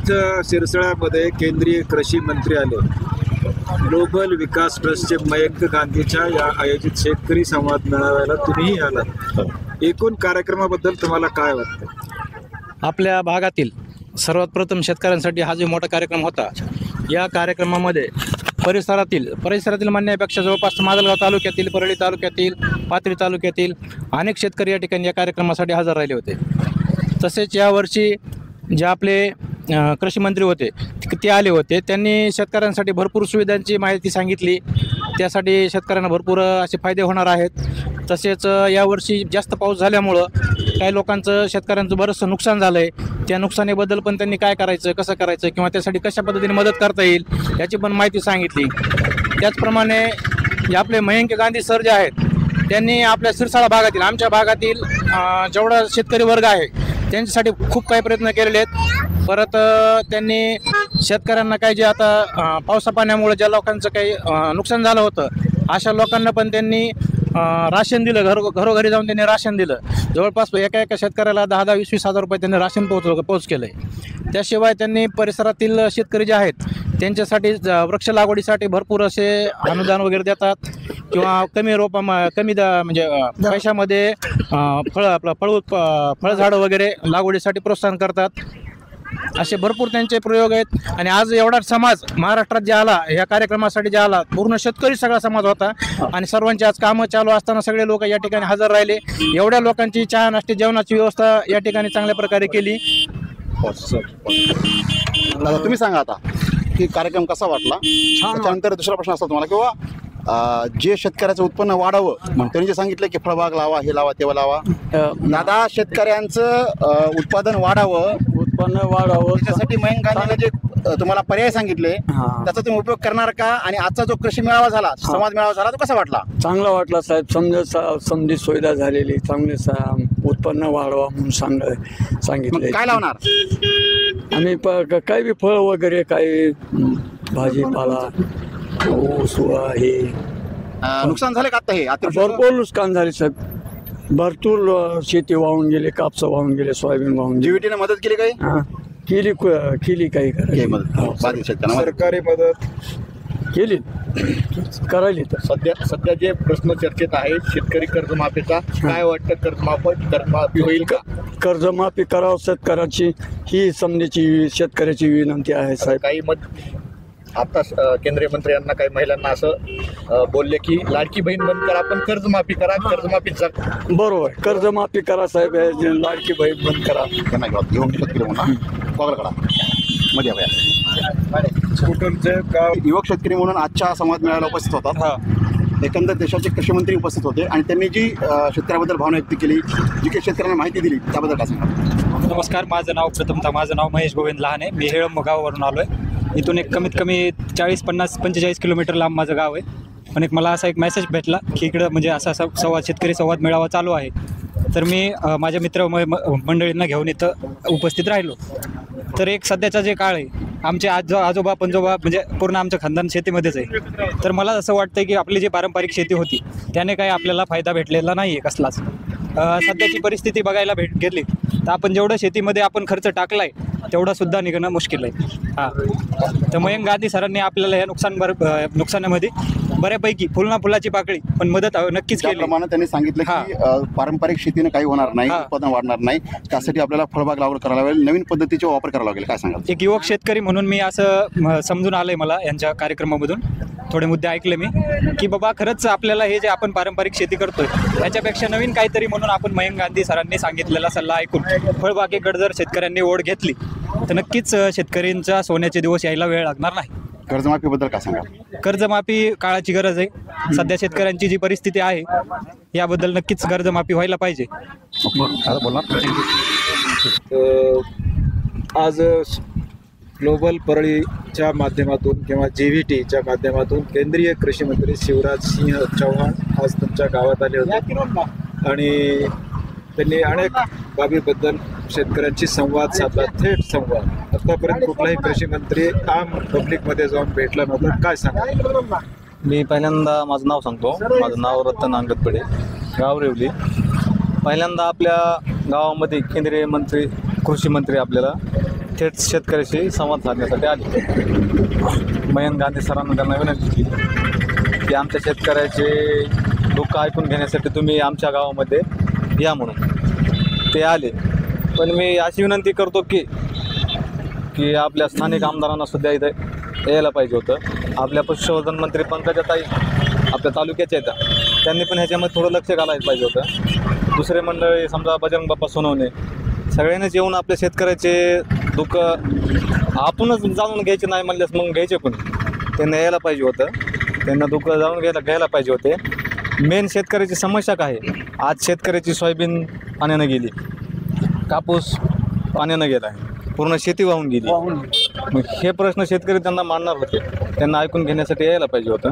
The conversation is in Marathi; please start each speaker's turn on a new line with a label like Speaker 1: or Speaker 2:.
Speaker 1: इथं सिरसळ्यामध्ये केंद्रीय कृषी मंत्री आले. ग्लोबल विकास ट्रस्टचे मयंक गांधीच्या या आयोजित शेतकरी संवाद मेळाव्याला तुम्हीही आलात. एकूण कार्यक्रमाबद्दल तुम्हाला काय वाटतं?
Speaker 2: आपल्या भागातील सर्वात प्रथम शेतकऱ्यांसाठी हा जो मोठा कार्यक्रम होता, या कार्यक्रमामध्ये परिसरातील म्हणण्यापेक्षा जवळपास माजलगाव तालुक्यातील, परळी तालुक्यातील, पाथरी तालुक्यातील अनेक शेतकरी या ठिकाणी या कार्यक्रमासाठी हजर राहिले होते. तसेच यावर्षी जे आपले कृषी मंत्री होते ते आले होते. त्यांनी शेतकऱ्यांसाठी भरपूर सुविधांची माहिती सांगितली. त्यासाठी शेतकऱ्यांना भरपूर असे फायदे होणार आहेत. तसेच यावर्षी जास्त पाऊस झाल्यामुळं काही लोकांचं, शेतकऱ्यांचं बरंचसं नुकसान झालं आहे. त्या नुकसानीबद्दल पण त्यांनी काय करायचं, कसं करायचं किंवा त्यासाठी कशा पद्धतीने मदत करता येईल याची पण माहिती सांगितली. त्याचप्रमाणे जे आपले मयंक गांधी सर जे आहेत, त्यांनी आपल्या सिरसाळा भागातील, आमच्या भागातील जेवढा शेतकरी वर्ग आहे त्यांच्यासाठी खूप काही प्रयत्न केलेले आहेत. परत त्यांनी शेतकऱ्यांना काही जे आता पावसा पाण्यामुळे ज्या लोकांचं काही नुकसान झालं होतं, अशा लोकांना पण त्यांनी राशन दिलं. घरोघरी जाऊन त्यांनी राशन दिलं. जवळपास एका शेतकऱ्याला 10-10, 20-20 हजार रुपये त्यांनी राशन पोच केलं आहे. त्याशिवाय त्यांनी परिसरातील शेतकरी जे आहेत त्यांच्यासाठी वृक्ष लागवडीसाठी भरपूर असे अनुदान वगैरे देतात किंवा कमी पैशामध्ये फळझाडं वगैरे लागवडीसाठी प्रोत्साहन करतात. असे भरपूर त्यांचे प्रयोग आहेत. आणि आज एवढा समाज महाराष्ट्रात जे आला, ह्या कार्यक्रमासाठी जे आला, पूर्ण शेतकरी सगळा समाज होता. आणि सर्वांची आज कामं चालू असताना सगळे लोक या ठिकाणी हजर राहिले. एवढ्या लोकांची चहा, नाश्ते, जेवणाची व्यवस्था या ठिकाणी चांगल्या प्रकारे केली.
Speaker 3: तुम्ही सांगा आता की कार्यक्रम कसा वाटला. त्यानंतर दुसरा प्रश्न असतो तुम्हाला, किंवा जे शेतकऱ्याचं उत्पन्न वाढावं म्हणून त्यांनी जे सांगितलं की फळबाग लावा, हे लावा, तेव्हा लावा. दादा, शेतकऱ्यांचं उत्पादन वाढावं त्याच्यासाठी मयंक गांधीने जे तुम्हाला पर्याय सांगितले त्याचा तुम्ही उपयोग करणार का? आणि आजचा जो कृषी मेळावा झाला, संवाद मेळावा झाला, तो कसा वाटला?
Speaker 4: चांगला वाटला साहेब. समजी सुविधा झालेली, चांगले उत्पन्न वाढवा म्हणून सांगितले.
Speaker 3: काय लावणार?
Speaker 4: आम्ही काही बी फळ वगैरे, काही भाजीपाला, ऊस, हे
Speaker 3: नुकसान झाले का आता? हे
Speaker 4: भरपूर नुकसान झाले साहेब. भरपूर शेती वाहून गेले, कापसा वाहून गेले, सोयाबीन वाहून.
Speaker 3: जीवीटीने मदत केली काही?
Speaker 4: केली काही
Speaker 1: सरकारी मदत
Speaker 4: केली, करायली. तर
Speaker 3: सध्या जे प्रश्न चर्चेत आहे शेतकरी कर्जमाफीचा, काय वाटतं? कर्जमाफी होईल का?
Speaker 4: कर्जमाफी करावं शेतकऱ्याची, ही समजेची शेतकऱ्याची विनंती आहे साहेब.
Speaker 3: काही आता केंद्रीय मंत्री यांना काही महिलांना असं बोलले की लाडकी बहीण बंद करा, पण कर्जमाफी करा. कर्जमाफीचा
Speaker 4: बरोबर, कर्जमाफी करा साहेब, लाडकी बहीण बंद करा. युवक शेतकरी म्हणून आजच्या संवाद मेळाव्याला उपस्थित होतात. एकंदर देशाचे कृषी मंत्री उपस्थित होते आणि त्यांनी जी शेतकऱ्याबद्दल भावना व्यक्त केली, जी काही शेतकऱ्यांना माहिती दिली, त्याबद्दल काय सांगा?
Speaker 2: नमस्कार, माझं नाव महेश गोविंद लहाने. मी हेळंब गावावरून आलो आहे. इथून एक कमीत कमी 40, 50, 45 किलोमीटर लांब माझं गाव आहे. पण मला असा एक मेसेज भेटला की इकडं म्हणजे असा शेतकरी संवाद मेळावा चालू आहे. तर मी माझ्या मित्र मंडळींना घेऊन इथं उपस्थित राहिलो. तर एक सध्याचा जे काळ आहे, आमचे आजोबा पंजोबा म्हणजे पूर्ण आमचं खानदान शेतीमध्येच आहे. तर मला असं वाटतं की आपली जी पारंपरिक शेती होती त्याने काही आपल्याला फायदा भेटलेला नाही आहे कसलाच. सध्याची परिस्थिती बघायला गेली तर आपण जेवढं शेतीमध्ये आपण खर्च टाकला आहे तेवढा सुद्धा निघणं मुश्किल आहे. तर मयंक गांधी सरांनी आपल्याला या नुकसानामध्ये बऱ्यापैकी फुलाची पाकळी पण मदत नक्कीच केली.
Speaker 3: त्यांनी सांगितलं की पारंपरिक शेतीने काही होणार नाही, उत्पादन वाढणार नाही, त्यासाठी आपल्याला फळबाग लागवड करायला लागेल, नवीन पद्धतीचा वापर करावा लागेल. काय सांगाल?
Speaker 2: एक युवक शेतकरी म्हणून मी असं समजून आलंय मला यांच्या कार्यक्रमामधून. थोडे मुद्दे ऐकले मी की बाबा खरंच आपल्याला हे जे आपण पारंपरिक शेती करतोय त्याच्यापेक्षा नवीन काहीतरी म्हणून आपण मयंक गांधी सरांनी सांगितलेला सल्ला ऐकून फळबागेकडे जर शेतकऱ्यांनी ओढ घेतली तर नक्कीच शेतकऱ्यांचा सोन्याचे दिवस यायला वेळ लागणार नाही.
Speaker 3: कर्जमाफीबद्दल काय सांगा?
Speaker 2: कर्जमाफी काळाची गरज आहे. सध्या शेतकऱ्यांची जी परिस्थिती आहे याबद्दल नक्कीच कर्जमाफी व्हायला पाहिजे.
Speaker 1: आज ग्लोबल परळीच्या माध्यमातून किंवा JVTच्या माध्यमातून केंद्रीय कृषी मंत्री शिवराज सिंह चौहान आज तुमच्या गावात आले होते आणि त्यांनी अनेक बाबीबद्दल शेतकऱ्यांशी संवाद साधला, थेट संवाद. आतापर्यंत कुठलाही कृषी मंत्री आम पब्लिकमध्ये जाऊन भेटला नव्हता. काय सांगा?
Speaker 5: मी पहिल्यांदा माझं नाव सांगतो. माझं नाव रतन अंगतपडे, गाव रेवली. पहिल्यांदा आपल्या गावामध्ये केंद्रीय मंत्री, कृषी मंत्री आपल्याला थेट शेतकऱ्याशी संवाद साधण्यासाठी आले. मयंक गांधी सरांना त्यांना विनंती केली की आमच्या शेतकऱ्याचे दुःख ऐकून घेण्यासाठी तुम्ही आमच्या गावामध्ये या म्हणून. ते आले. पण मी अशी विनंती करतो की आपल्या स्थानिक आमदारांना सुद्धा इथं यायला पाहिजे होतं. आपल्या पशुसंवर्धन मंत्री पंकजाताई आपल्या तालुक्याच्या आहेत, त्यांनी पण ह्याच्यामध्ये थोडं लक्ष घालायला पाहिजे होतं. दुसरे मंडळी समजा बजरंग बाप्पा सोनवणे सगळ्यांनीच येऊन आपल्या शेतकऱ्याचे दुःख आपणच जाणून घ्यायचे नाही म्हणल्यास मग घ्यायचे पण त्यांना यायला पाहिजे होतं. त्यांना दुःख जाणून घ्यायला पाहिजे होते. मेन शेतकऱ्याची समस्या काय आहे? आज शेतकऱ्याची सोयाबीन पाण्यानं गेली, कापूस पाण्यानं गेला, पूर्ण शेती वाहून गेली. मग हे प्रश्न शेतकरी त्यांना मांडणार होते, त्यांना ऐकून घेण्यासाठी यायला पाहिजे होतं.